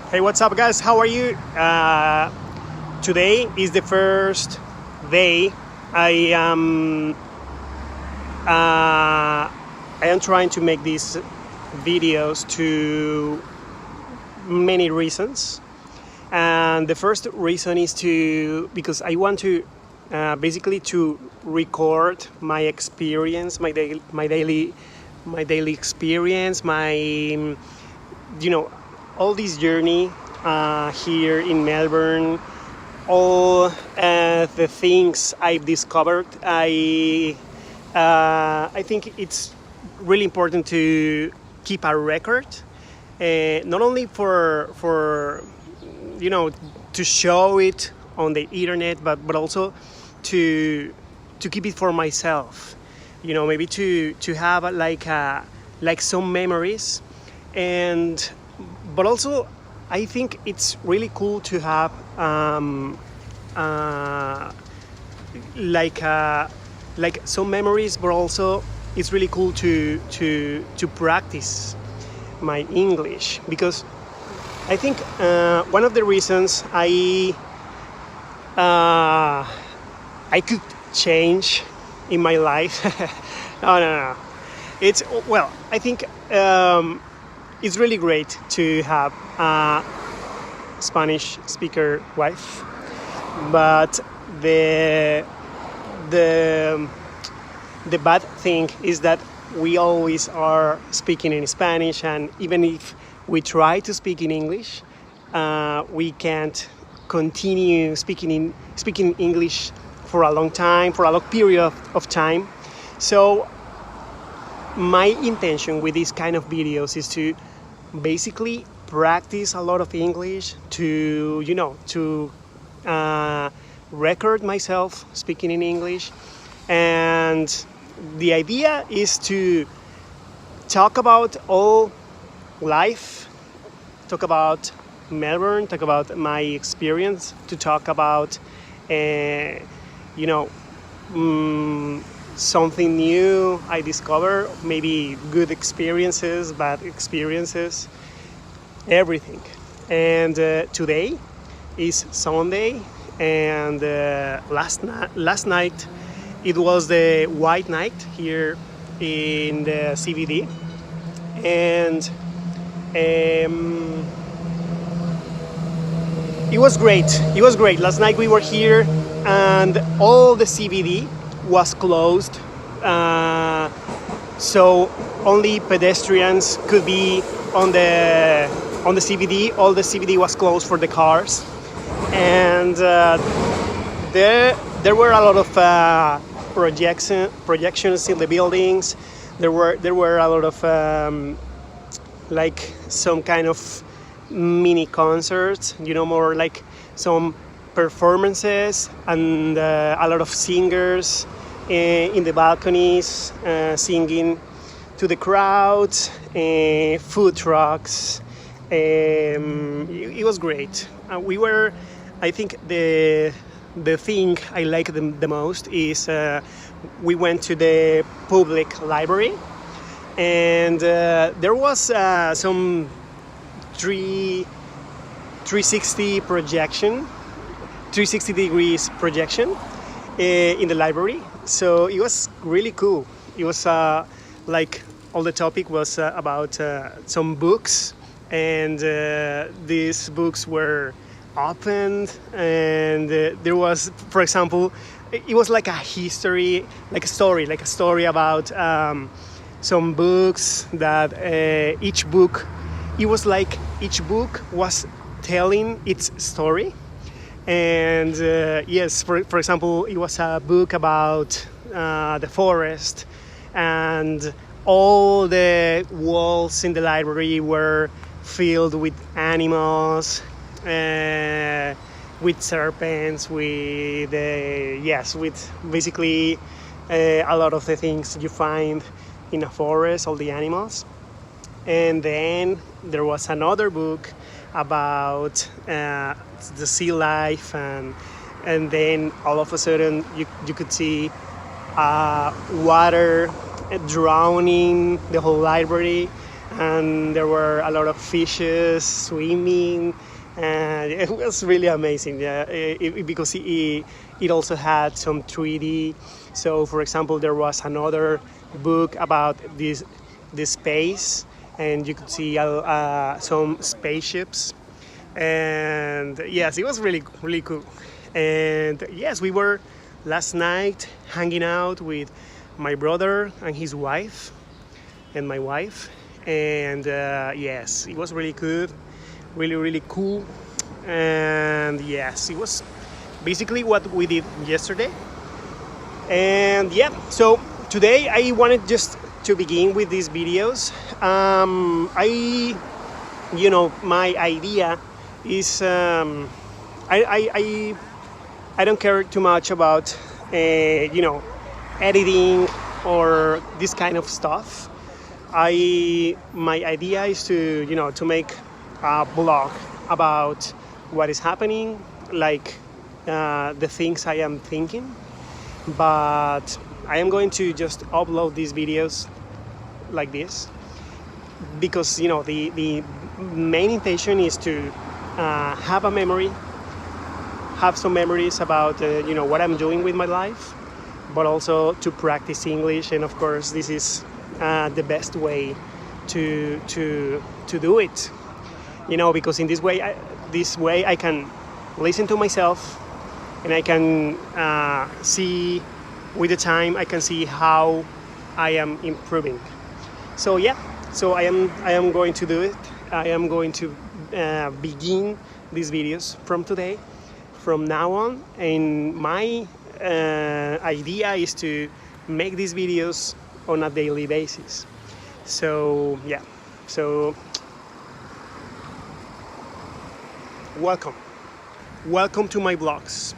Hey, what's up, guys? How are you? Today is the first day I am trying to make these videos to many reasons, and the first reason is because I want to basically to record my experience, my daily experience, my all this journey here in Melbourne, all the things I've discovered. I think it's really important to keep a record, not only for to show it on the internet, but also to keep it for myself. Maybe to have like some memories, and but also I think it's really cool to have like some memories, but also it's really cool to practice my English, because I think one of the reasons I could change in my life. No. It's well, I think it's really great to have a Spanish speaker wife, but the bad thing is that we always are speaking in Spanish, and even if we try to speak in English, we can't continue speaking English for a long time, for a long period of time. So my intention with these kind of videos is to basically practice a lot of English, to record myself speaking in English, and the idea is to talk about all life, talk about Melbourne, talk about my experience, to talk about something new I discover, maybe good experiences, bad experiences, everything. And today is Sunday, and last night it was the white night here in the CBD, and it was great. Last night we were here, and all the CBD was closed, so only pedestrians could be on the CBD. All the CBD was closed for the cars, and there were a lot of projections in the buildings. There were a lot of like some kind of mini concerts, more like some performances, and a lot of singers in the balconies singing to the crowds, food trucks. It was great. I think the thing I like the most is we went to the public library, and there was some 360 degrees projection in the library. So it was really cool. It was like all the topic was about some books, and these books were opened, and there was, for example, it was like a history, like a story about some books that each book was telling its story. And yes, for example, it was a book about the forest, and all the walls in the library were filled with animals, with serpents, with basically a lot of the things you find in a forest, all the animals. And then there was another book about the sea life, and then all of a sudden you could see water drowning the whole library, and there were a lot of fishes swimming, and it was really amazing. Yeah, because it also had some 3D. So, for example, there was another book about this space, and you could see some spaceships. And yes, it was really cool. And yes, we were last night hanging out with my brother and his wife and my wife, and yes, it was really good, really cool. And yes, it was basically what we did yesterday. And yeah, so today I wanted just to begin with these videos. My idea is I don't care too much about editing or this kind of stuff. My idea is to make a blog about what is happening, like the things I am thinking. But I am going to just upload these videos like this because the main intention is to have a memory, have some memories about what I'm doing with my life, but also to practice English. And of course, this is the best way to do it. Because in this way I can listen to myself, and I can see with the time I can see how I am improving. So yeah, so I am going to do it. I am going to begin these videos from today, from now on, and my idea is to make these videos on a daily basis. So yeah, so welcome to my vlogs.